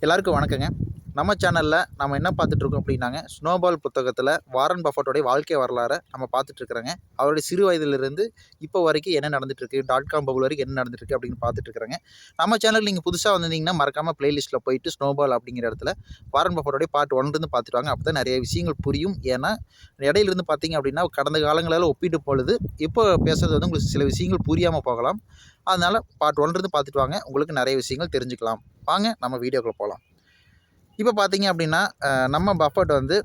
எல்லாருக்கும் வணக்கங்க. நம்ம சேனலில் நம்ம என்ன பார்த்துட்ருக்கோம் அப்படின்னாங்க, ஸ்னோபால் புத்தகத்தில் வாரன் பஃபட்டோடைய வாழ்க்கை வரலாறை நம்ம பார்த்துட்ருக்குறோங்க. அவருடைய சிறு வயதிலிருந்து இப்போ வரைக்கும் என்ன நடந்துட்டுருக்கு, .com பபுள் வரைக்கும் என்ன நடந்துட்டுருக்கு அப்படின்னு பார்த்துட்ருக்குறோங்க. நம்ம சேனல் நீங்கள் புதுசாக வந்திருந்தீங்கன்னா மறக்காமல் பிளேலிஸ்ட்டில் போயிட்டு ஸ்னோபால் அப்படிங்கிற இடத்துல வாரன் பஃபட்டோடைய பார்ட் 1 பார்த்துட்டு வாங்க. அப்போ தான் நிறைய விஷயங்கள் புரியும். ஏன்னா இடையிலிருந்து பார்த்தீங்க அப்படின்னா கடந்த காலங்களில் ஒப்பிட்டு பொழுது இப்போ பேசுகிறது வந்து உங்களுக்கு சில விஷயங்கள் புரியாமல் போகலாம். அதனால் பார்ட் 1 பார்த்துட்டு வாங்க, உங்களுக்கு நிறைய விஷயங்கள் தெரிஞ்சுக்கலாம். வாங்க நம்ம வீடியோக்குள்ள போகலாம். இப்போ பார்த்தீங்க அப்படின்னா நம்ம பஃபட் வந்து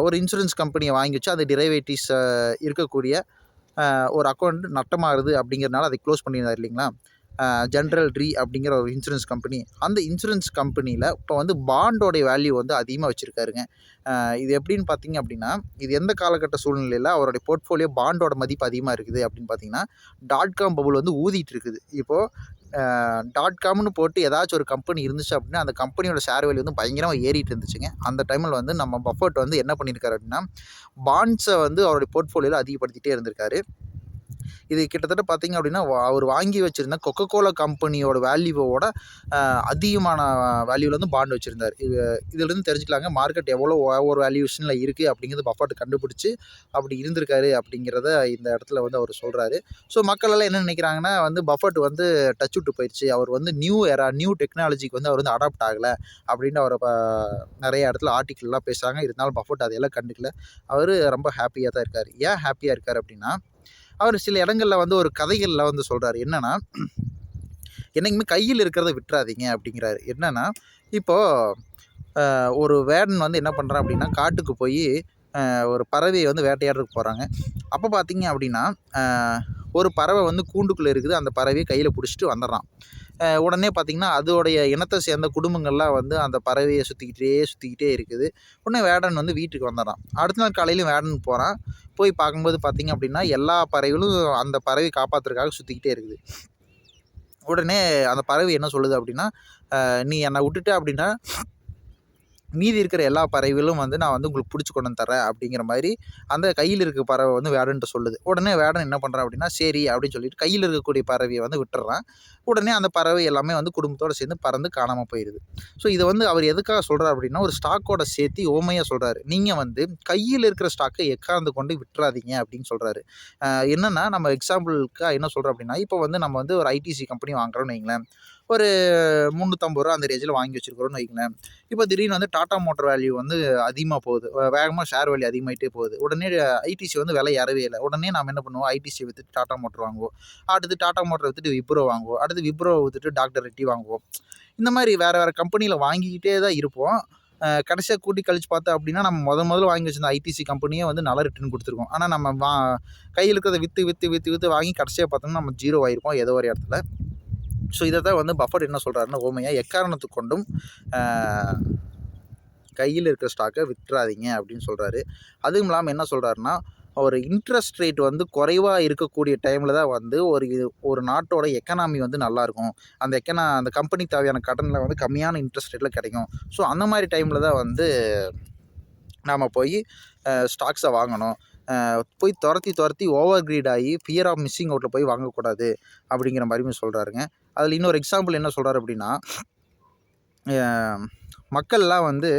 ஒரு இன்சூரன்ஸ் கம்பெனியை வாங்கி வச்சு அது டிரைவேட்டிவ்ஸ் இருக்கக்கூடிய ஒரு அக்கௌண்ட் நட்டமாகுது அப்படிங்கிறனால அதை க்ளோஸ் பண்ணியிருந்தார் இல்லைங்களா. ஜென்ரல் ரீ அப்படிங்கிற ஒரு இன்சூரன்ஸ் கம்பெனி. அந்த இன்சூரன்ஸ் கம்பெனியில் இப்போ வந்து பாண்டோடைய வேல்யூ வந்து அதிகமாக வச்சுருக்காருங்க. இது எப்படின்னு பார்த்தீங்க அப்படின்னா, இது எந்த காலகட்ட சூழ்நிலையில் அவருடைய போர்ட்ஃபோலியோ பாண்டோட மதிப்பு அதிகமாக இருக்குது அப்படின்னு பார்த்தீங்கன்னா, .com பபுள் வந்து ஊதிட்டு இருக்குது. இப்போது .comனு போட்டு ஏதாச்சும் ஒரு கம்பெனி இருந்துச்சு அப்படின்னா அந்த கம்பெனியோட ஷேர் வேல்யூ வந்து பயங்கரமாக ஏறிட்டு இருந்துச்சுங்க. அந்த டைமில் வந்து நம்ம பஃபட் வந்து என்ன பண்ணியிருக்காரு அப்படின்னா, பாண்ட்ஸை வந்து அவருடைய போர்ட்ஃபோலியோவில் அதிகப்படுத்திகிட்டே இருந்திருக்காரு. இது கிட்டத்தட்ட பார்த்தீங்க அப்படின்னா அவர் வாங்கி வச்சுருந்த கொக்கோகோலா கம்பெனியோட வேல்யூவோட அதிகமான வேல்யூவில் வந்து பாண்ட் வச்சுருந்தார். இதுலேருந்து தெரிஞ்சுக்கலாங்க மார்க்கெட் எவ்வளோ ஓவர் வேல்யூஷனில் இருக்குது அப்படிங்கிறது பஃபட் கண்டுபிடிச்சி அப்படி இருந்திருக்காரு அப்படிங்கிறத இந்த இடத்துல வந்து அவர் சொல்கிறாரு. ஸோ மக்கள் எல்லாம் என்ன நினைக்கிறாங்கன்னா வந்து பஃபட் வந்து டச் விட்டு போயிடுச்சு, அவர் வந்து நியூ டெக்னாலஜிக்கு வந்து அவர் வந்து அடாப்ட் ஆகலை அப்படின்னு அவரை நிறைய இடத்துல ஆர்டிக்கிள்லாம் பேசுகிறாங்க. இருந்தாலும் பஃபட் அதையெல்லாம் கண்டுக்கல. அவர் ரொம்ப ஹாப்பியாக தான் இருக்கார். ஏன் ஹாப்பியாக இருக்கார் அப்படின்னா, அவர் சில இடங்களில் வந்து ஒரு கதைகளில் வந்து சொல்கிறாரு. என்னென்னா, என்றைக்குமே கையில் இருக்கிறத விட்டுறாதீங்க அப்படிங்கிறாரு. என்னென்னா, இப்போது ஒரு வேடன் வந்து என்ன பண்ணுறான் அப்படின்னா காட்டுக்கு போய் ஒரு பறவையை வந்து வேட்டையாடுறதுக்கு போகிறாங்க. அப்போ பார்த்தீங்க அப்படின்னா ஒரு பறவை வந்து கூண்டுக்குள்ளே இருக்குது. அந்த பறவையை கையில் பிடிச்சிட்டு வந்துடுறான். உடனே பார்த்திங்கன்னா அதோடைய இனத்தை சேர்ந்த குடும்பங்கள்லாம் வந்து அந்த பறவையை சுற்றிக்கிட்டே இருக்குது. உடனே வேடன் வந்து வீட்டுக்கு வந்துடுறான். அடுத்த நாள் காலையிலும் வேடன் போகிறான். போய் பார்க்கும்போது பார்த்திங்க அப்படின்னா எல்லா பறவைகளும் அந்த பறவையை காப்பாற்றுறதுக்காக சுற்றிக்கிட்டே இருக்குது. உடனே அந்த பறவை என்ன சொல்லுது அப்படின்னா, நீ என்னை விட்டுட்ட அப்படின்னா மீதி இருக்கிற எல்லா பறவைகளும் வந்து நான் வந்து உங்களுக்கு பிடிச்சி கொண்டு வந்து தரேன் அப்படிங்கிற மாதிரி அந்த கையில் இருக்க பறவை வந்து வேடன்ட்டு சொல்லுது. உடனே வேடன் என்ன பண்ணுறான் அப்படின்னா, சரி அப்படின்னு சொல்லிட்டு கையில் இருக்கக்கூடிய பறவையை வந்து விட்டுறான். உடனே அந்த பறவை எல்லாமே வந்து குடும்பத்தோடு சேர்ந்து பறந்து காணாமல் போயிடுது. ஸோ இதை வந்து அவர் எதுக்காக சொல்கிறார் அப்படின்னா, ஒரு ஸ்டாக்கோட சேர்த்து ஓமையாக சொல்கிறாரு. நீங்கள் வந்து கையில் இருக்கிற ஸ்டாக்கை எக்காந்து கொண்டு விட்டுறாதீங்க அப்படின்னு சொல்கிறாரு. என்னென்னா நம்ம எக்ஸாம்பிளுக்காக என்ன சொல்கிறோம் அப்படின்னா, இப்போ வந்து நம்ம வந்து ஒரு ஐடிசி கம்பெனி வாங்குறோம்னு வைங்களேன். ஒரு ரூ. 350 அந்த ரேஞ்சில் வாங்கி வச்சுருக்கிறோன்னு வைங்களேன். இப்போ திடீர்னு வந்து டாடா மோட்டர் வேல்யூ வந்து அதிகமாக போகுது, வேகமாக ஷேர் வேல்யூ அதிகமாகிட்டே போகுது. உடனே ஐடிசி வந்து விலை ஏறவே இல்லை. உடனே நாம் என்ன பண்ணுவோம், ஐடிசி விற்றுட்டு டாடா மோட்டர் வாங்குவோம். அடுத்து டாடா மோட்டரை விற்றுட்டு விப்ரோ வாங்குவோம். அடுத்து விப்ரோவை விற்றுட்டு டாக்டர் ரெட்டி வாங்குவோம். இந்த மாதிரி வேறு கம்பெனியில் வாங்கிக்கிட்டே தான் இருப்போம். கடைசியாக கூட்டி கழிச்சு பார்த்தோம் அப்படின்னா நம்ம முதல்ல வாங்கி வச்சிருந்த ஐடிசி கம்பெனியே வந்து நல்ல ரிட்டர்ன் கொடுத்துருக்கோம். ஆனால் நம்ம கையில் இருக்கிறத விற்று வாங்கி கடைசியாக பார்த்தோம்னா நம்ம ஜீரோ ஆகிருப்போம் ஏதோ ஒரு இடத்துல. ஸோ இதை தான் வந்து பஃபட் என்ன சொல்கிறாருன்னா, ஓமையாக எக்காரணத்துக்கு கொண்டும் கையில் இருக்கிற ஸ்டாக்கை விட்டுறாதீங்க அப்படின்னு சொல்கிறாரு. அதுவும் இல்லாமல் என்ன சொல்கிறாருன்னா, ஒரு இன்ட்ரெஸ்ட் ரேட் வந்து குறைவாக இருக்கக்கூடிய டைமில் தான் வந்து ஒரு நாட்டோட எக்கனாமி வந்து நல்லாயிருக்கும். அந்த கம்பெனிக்கு தேவையான கடனில் வந்து கம்மியான இன்ட்ரெஸ்ட் ரேட்டில் கிடைக்கும். ஸோ அந்த மாதிரி டைமில் தான் வந்து நாம் போய் ஸ்டாக்ஸை வாங்கணும். போய் துரத்தி ஓவர் க்ரீட் ஆகி ஃபியர் ஆஃப் மிஸ்ஸிங் அவுட்டில் போய் வாங்கக்கூடாது அப்படிங்கிற மாதிரியும் சொல்கிறாருங்க. அதில் இன்னொரு எக்ஸாம்பிள் என்ன சொல்கிறார் அப்படின்னா, மக்கள்லாம் வந்து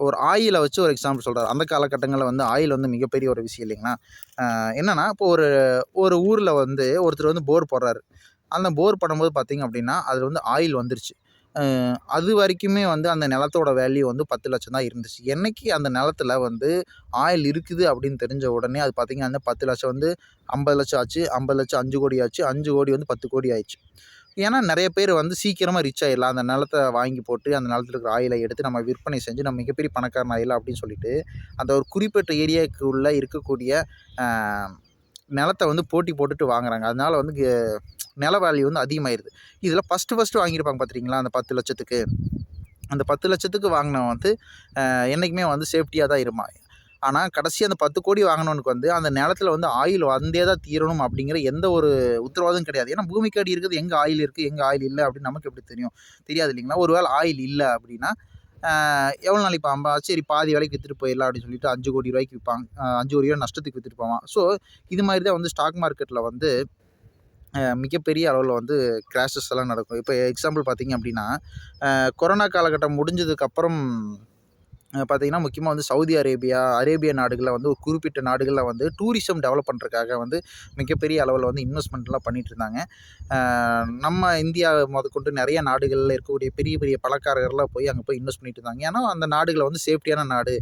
ஒரு ஆயிலை வச்சு ஒரு எக்ஸாம்பிள் சொல்கிறார். அந்த காலகட்டங்களில் வந்து ஆயில் வந்து மிகப்பெரிய ஒரு விஷயம் இல்லைங்களா. என்னென்னா இப்போ ஒரு ஊரில் வந்து ஒருத்தர் வந்து போர் போடுறாரு. அந்த போர் பண்ணும்போது பார்த்திங்க அப்படின்னா அதில் வந்து ஆயில் வந்துருச்சு. அது வரைக்குமே வந்து அந்த நிலத்தோட வேல்யூ வந்து 10 லட்சம் தான் இருந்துச்சு. என்றைக்கு அந்த நிலத்துல வந்து ஆயில் இருக்குது அப்படின்னு தெரிஞ்ச உடனே அது பார்த்திங்கன்னா அந்த 10 லட்சம் வந்து 50 லட்சம் ஆச்சு, 50 லட்சம் 5 கோடி ஆச்சு, 5 கோடி வந்து 10 கோடி ஆயிடுச்சு. ஏன்னா நிறைய பேர் வந்து சீக்கிரமாக ரிச் ஆகிடலாம், அந்த நிலத்தை வாங்கி போட்டு அந்த நிலத்தில் இருக்கிற ஆயிலை எடுத்து நம்ம விற்பனை செஞ்சு நம்ம மிகப்பெரிய பணக்காரன் ஆயிடலாம் அப்படின்னு சொல்லிட்டு அந்த ஒரு குறிப்பிட்ட ஏரியாவுக்கு உள்ளே இருக்கக்கூடிய நிலத்தை வந்து போட்டி போட்டுட்டு வாங்குறாங்க. அதனால் வந்து நில வேல்யூ வந்து அதிகமாகிடுது. இதில் ஃபஸ்ட்டு வாங்கியிருப்பாங்க பார்த்துருக்கீங்களா அந்த 10 லட்சத்துக்கு. அந்த 10 லட்சத்துக்கு வாங்கினவன் வந்து என்றைக்குமே வந்து சேஃப்டியாக தான் இருப்பான். ஆனால் கடைசி அந்த 10 கோடி வாங்கினவனுக்கு வந்து அந்த நிலத்தில் வந்து ஆயில் வந்தே தான் தீரணும் அப்படிங்கிற எந்த ஒரு உத்தரவாதம் கிடையாது. ஏன்னா பூமிக்கு அடி இருக்குது, எங்கே ஆயில் இருக்குது எங்கே ஆயில் இல்லை அப்படின்னு நமக்கு எப்படி தெரியும்? தெரியாது இல்லைங்களா. ஒரு வேளை ஆயில் இல்லை அப்படின்னா எவ்வளோ நாளைக்கு சரி பாதி விலைக்கு விற்றுட்டு போயிடலாம் அப்படின்னு சொல்லிட்டு 5 கோடி ரூபாய்க்கு விற்பாங்க. 5 கோடி ரூபா நஷ்டத்துக்கு விற்றுட்டு போவான். ஸோ இது மாதிரி தான் வந்து ஸ்டாக் மார்க்கெட்டில் வந்து மிகப்பெரிய அளவில் வந்து கிராஷஸ் எல்லாம் நடக்கும். இப்போ எக்ஸாம்பிள் பார்த்தீங்க அப்படின்னா, கொரோனா காலகட்டம் முடிஞ்சதுக்கப்புறம் பார்த்தீங்கன்னா, முக்கியமா வந்து சவுதி அரேபியா, அரேபிய நாடுகள்ல வந்து ஒரு குறிப்பிட்ட நாடுகள்ல வந்து டூரிசம் டெவலப் பண்ணுறதுக்காக வந்து மிகப்பெரிய அளவுல வந்து இன்வெஸ்ட்மெண்ட்லாம் பண்ணிட்டுருந்தாங்க. நம்ம இந்தியா மொதற்கொண்டு நெறைய நாடுகள்ல இருக்கக்கூடிய பெரிய பெரிய பணக்காரர்கள்லாம் போய் அங்கே போய் இன்வெஸ்ட் பண்ணிட்டு இருந்தாங்க. ஏன்னா, அந்த நாடுகள வந்து சேஃப்டியான நாடு,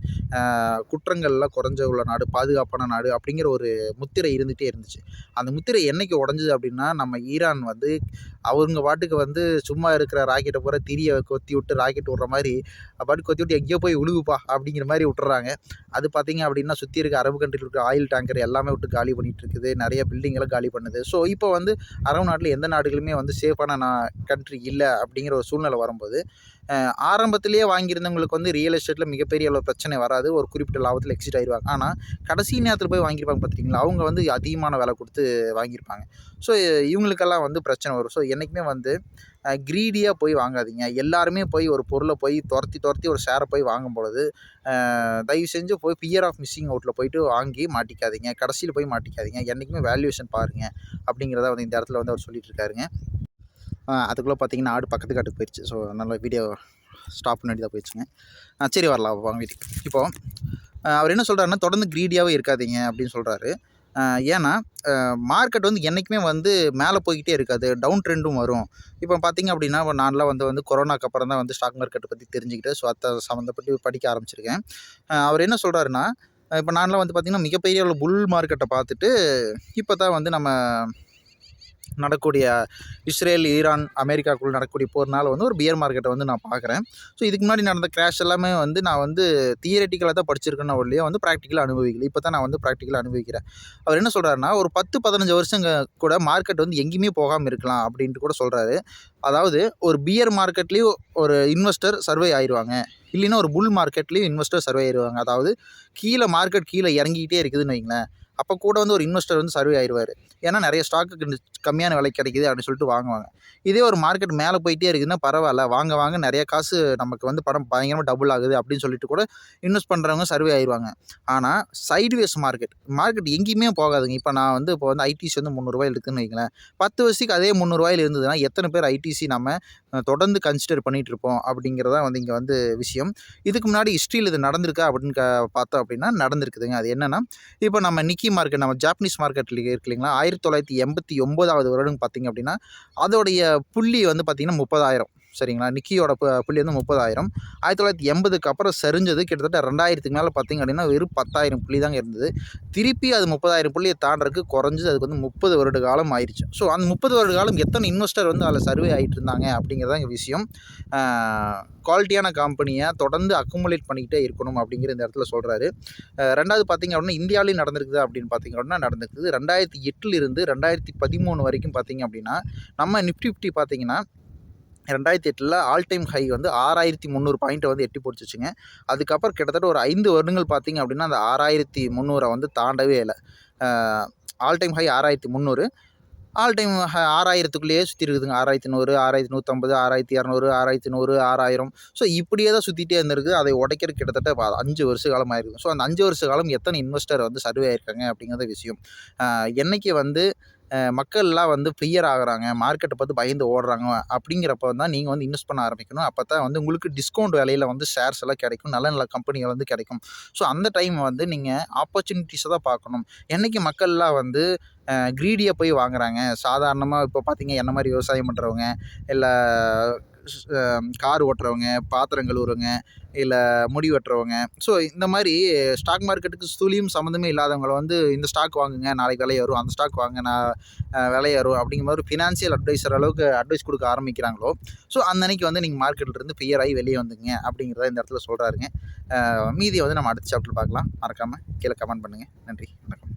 குற்றங்கள்லாம் குறைஞ்ச உள்ள நாடு, பாதுகாப்பான நாடு அப்படிங்கிற ஒரு முத்திரை இருந்துகிட்டே இருந்துச்சு. அந்த முத்திரை என்னைக்கு உடைஞ்சது அப்படின்னா, நம்ம ஈரான் வந்து அவங்க பாட்டுக்கு வந்து சும்மா இருக்கிற ராக்கெட்ட பூரா திரிய கொத்தி விட்டு ராக்கெட் விடுற மாரி, பாட்டுக்கு கொத்தி விட்டு எங்கேயோ போய் விழுகுப்பா அப்படிங்கிற மாரி விட்டுர்றாங்க. அது பார்த்தீங்க அப்படின்னா, சுத்தி இருக்க அரபு கண்ட்ரில இருக்க ஆயில் டேங்கர் எல்லாமே விட்டு காலி பண்ணிட்டு இருக்குது. நெறைய பில்டிங்லாம் காலி பண்ணுது. ஸோ, இப்போ வந்து அரபு நாட்ல எந்த நாடுகளுமே வந்து சேஃபான கண்ட்ரி இல்ல அப்படிங்கிற ஒரு சூழ்நிலை வரும்போது, ஆரம்பத்திலேயே வாங்கியிருந்தவங்களுக்கு வந்து ரியல் எஸ்டேட்ல மிகப்பெரிய அளவு பிரச்சனை வராது. ஒரு குறிப்பிட்ட லாபத்தில எக்ஸிட் ஆயிருவாங்க. ஆனா, கடைசி நேரத்தில போய் வாங்கியிருப்பாங்க பார்த்துருக்கீங்களா, அவங்க வந்து அதிகமான விலை குடுத்து வாங்கியிருப்பாங்க. ஸோ, இவங்களுக்கெல்லாம் வந்து பிரச்சனை வரும். ஸோ, என்னைக்குமே வந்து கிரீடியா போய் வாங்காதீங்க. எல்லாருமே போய் ஒரு பொருள போய் தொரத்தி தொரத்தி ஒரு ஷேர போய் வாங்கும்பொழுது, தயவு செஞ்சு போய் ஃபியர் ஆஃப் மிஸ்ஸிங் அவுட்ல போயிட்டு வாங்கி மாட்டிக்காதீங்க. கடைசியில போய் மாட்டிக்காதீங்க. என்னைக்குமே வேல்யூவேஷன் பாருங்க. அப்படிங்கிறத வந்து இந்த இடத்துல வந்து அவர் சொல்லிட்டு இருக்காருங்க. அதுக்குள்ள பார்த்தீங்கன்னா, ஆடு பக்கத்து காட்டுக்கு போயிருச்சு. ஸோ, அதனால வீடியோ ஸ்டாப் பண்ண வேண்டியதா போயிடுச்சுங்க. சரி வரலாம் வாங்க வீட்டுக்கு. இப்போ அவர் என்ன சொல்றாருன்னா, தொடர்ந்து கிரீடியாவே இருக்காதீங்க அப்படின்னு சொல்றாரு. ஏன்னா, மார்க்கெட் வந்து என்னைக்குமே வந்து மேல போய்க்கிட்டே இருக்காது. டவுன் ட்ரெண்டும் வரும். இப்போ பார்த்தீங்க அப்படின்னா, நான்லாம் வந்து கொரோனாக்கு அப்புறம் தான் வந்து ஸ்டாக் மார்க்கெட்ட பத்தி தெரிஞ்சுக்கிட்டு, ஸோ அத சம்மந்தப்பட்டு படிக்க ஆரம்பிச்சிருக்கேன். அவர் என்ன சொல்றாருன்னா, இப்போ நான்லாம் வந்து பார்த்தீங்கன்னா, மிகப்பெரிய அளவு புல் மார்க்கெட்ட பார்த்துட்டு, இப்போ தான் வந்து நம்ம நடக்கக்கூடிய இஸ்ரேல், ஈரான், அமெரிக்காக்குள்ள நடக்கக்கூடிய போர்னால வந்து ஒரு பியர் மார்க்கெட்டை வந்து நான் பார்க்குறேன். ஸோ, இதுக்கு முன்னாடி நடந்த கிராஷ் எல்லாமே வந்து நான் வந்து தியரிட்டிக்கலா தான் படிச்சிருக்கேனே ஒழிய வந்து பிராக்டிகலா அனுபவிக்கல. இப்போ தான் நான் வந்து பிராக்டிகலா அனுபவிக்கிறேன். அவர் என்ன சொல்றாருன்னா, ஒரு 10, 15 வருஷங்க கூட மார்க்கெட் வந்து எங்கேயுமே போகாம இருக்கலாம் அப்படின்ட்டு கூட சொல்றாரு. அதாவது ஒரு பியர் மார்க்கெட்லேயும் ஒரு இன்வெஸ்டர் சர்வே ஆயிருவாங்க. இல்லைன்னா ஒரு புல் மார்க்கெட்லேயும் இன்வெஸ்டர் சர்வே ஆயிருவாங்க. அதாவது மார்க்கெட் கீழ இறங்கிக்கிட்டே இருக்குதுன்னு வைங்களேன். அப்போ கூட வந்து ஒரு இன்வெஸ்டர் வந்து சர்வே ஆயிருவாரு. ஏன்னா நெறைய ஸ்டாக்கு கம்மியான விலைக்கு கிடைக்குது அப்படின்னு சொல்லிட்டு வாங்குவாங்க. இதே ஒரு மார்க்கெட் மேலே போயிட்டே இருக்குதுன்னா பரவாயில்ல, வாங்க வாங்க நெறைய காசு நமக்கு வந்து பணம் பயங்கரமா டபுள் ஆகுது அப்படின்னு சொல்லிட்டு கூட இன்வெஸ்ட் பண்ணுறவங்க சர்வே ஆயிருவாங்க. ஆனால் சைட்வேஸ் மார்க்கெட் எங்கேயுமே போகாதுங்க. இப்போ வந்து ஐடிசி வந்து ரூ. 300 இருக்குன்னு வைங்களேன். 10 வருஷத்துக்கு அதே ரூ. 300 இருந்ததுன்னா எத்தனை பேர் ஐடிசி நம்ம தொடர்ந்து கன்சிடர் பண்ணிட்டு இருப்போம் அப்படிங்கிறதா வந்து இங்கே வந்து விஷயம். இதுக்கு முன்னாடி ஹிஸ்ட்ரியில் இது நடந்திருக்கா அப்படின்னு பார்த்தோம் அப்படின்னா நடந்திருக்குதுங்க. அது என்னன்னா, இப்போ நம்ம நிக்கி மார்க்கெட், நம்ம ஜாப்பனீஸ் மார்க்கெட்ல இருக்கு இல்லைங்களா, 1989 வருடம் பார்த்தீங்க அப்படின்னா, அதோடைய புள்ளி வந்து பார்த்தீங்கன்னா 30,000 சரிங்களா. நிக்கியோட புள்ளி வந்து 30,000. 1980க்கு அப்புறம் சரிஞ்சது கிட்டத்தட்ட 2000க்கு மேலே பார்த்தீங்க அப்படின்னா வெறும் 10,000 புள்ளி தாங்க இருந்தது. திருப்பி அது 30,000 புள்ளிய தாண்டறதுக்கு குறைஞ்சது அதுக்கு வந்து 30 வருட காலம் ஆயிருச்சு. ஸோ, அந்த 30 வருட காலம் எத்தனை இன்வெஸ்டர் வந்து அதில் சர்வே ஆகிட்டு இருந்தாங்க அப்படிங்கிறது தான் இங்கே விஷயம். குவாலிட்டியான கம்பெனியை தொடர்ந்து அக்குமுலேட் பண்ணிக்கிட்டே இருக்கணும் அப்படிங்கிற இந்த இடத்துல சொல்கிறாரு. 2வது பார்த்தீங்க அப்படின்னா இந்தியாவிலையும் நடந்திருக்குது அப்படின்னு பார்த்தீங்க அப்படின்னா நடந்திருக்குது. 2008 இருந்து 2013 வரைக்கும் பார்த்தீங்க அப்படின்னா நம்ம நிஃப்டி 50 பார்த்தீங்கன்னா 2008ல் ஆல் டைம் ஹை வந்து 6,300 பாயிண்ட்டை வந்து எட்டி பிடிச்சிச்சுங்க. அதுக்கப்புறம் கிட்டத்தட்ட ஒரு 5 வருடங்கள் பார்த்தீங்க அப்படின்னா அந்த 6,300 வந்து தாண்டவே இல்லை. All time high 6,300, all time 6,000க்குள்ளேயே சுற்றி இருக்குதுங்க. 6,100, 6,150, 6,200, 6,100, 6,000. ஸோ, இப்படியே தான் சுற்றிட்டே இருந்திருக்கு. அதை உடைக்கிறதுக்கு கிட்டத்தட்ட 5 வருஷ காலம் ஆயிருக்கும். ஸோ, அந்த 5 வருஷ காலம் எத்தனை இன்வெஸ்டர் வந்து சர்வே ஆயிருக்காங்க அப்படிங்கிறத விஷயம். என்னைக்கு வந்து மக்கள்லாம் வந்து ஃபியர் ஆகுறாங்க, மார்க்கெட்டை பார்த்து பயந்து ஓடுறாங்க அப்படிங்கிறப்ப தான் நீங்கள் வந்து இன்வெஸ்ட் பண்ண ஆரம்பிக்கணும். அப்போ தான் வந்து உங்களுக்கு டிஸ்கவுண்ட் விலையில வந்து ஷேர்ஸ் எல்லாம் கிடைக்கும். நல்ல நல்ல கம்பெனிகள் வந்து கிடைக்கும். ஸோ, அந்த டைம் வந்து நீங்கள் ஆப்பர்ச்சுனிட்டிஸை தான் பார்க்கணும். என்னைக்கு மக்கள்லாம் வந்து கிரீடியாக போய் வாங்குறாங்க, சாதாரணமாக இப்போ பார்த்தீங்க என்ன மாதிரி விவசாயம் பண்ணுறவங்க, இல்லை கார் ஓட்டுறவங்க, பாத்திரம் கழுவுறவங்க, இல்லை முடி வெட்டுறவங்க, ஸோ இந்த மாதிரி ஸ்டாக் மார்க்கெட்டுக்கு துளியும் சம்மந்தமே இல்லாதவங்கள வந்து இந்த ஸ்டாக் வாங்குங்க, நாளைக்கு விலை ஏறும், அந்த ஸ்டாக் வாங்க விலை ஏறும் அப்படிங்கிற மாதிரி ஃபினான்ஷியல் அட்வைசர் அளவுக்கு அட்வைஸ் கொடுக்க ஆரம்பிக்கிறாங்களோ, ஸோ அந்த அன்னைக்கு வந்து நீங்கள் மார்க்கெட்லேருந்து ஃபியர் ஆகி வெளியே வந்துங்க அப்படிங்கிறத இந்த இடத்துல சொல்கிறாருங்க. மீதியை வந்து நம்ம அடுத்த சாப்டர் பார்க்கலாம். மறக்காமல் கீழே கமெண்ட் பண்ணுங்கள். நன்றி, வணக்கம்.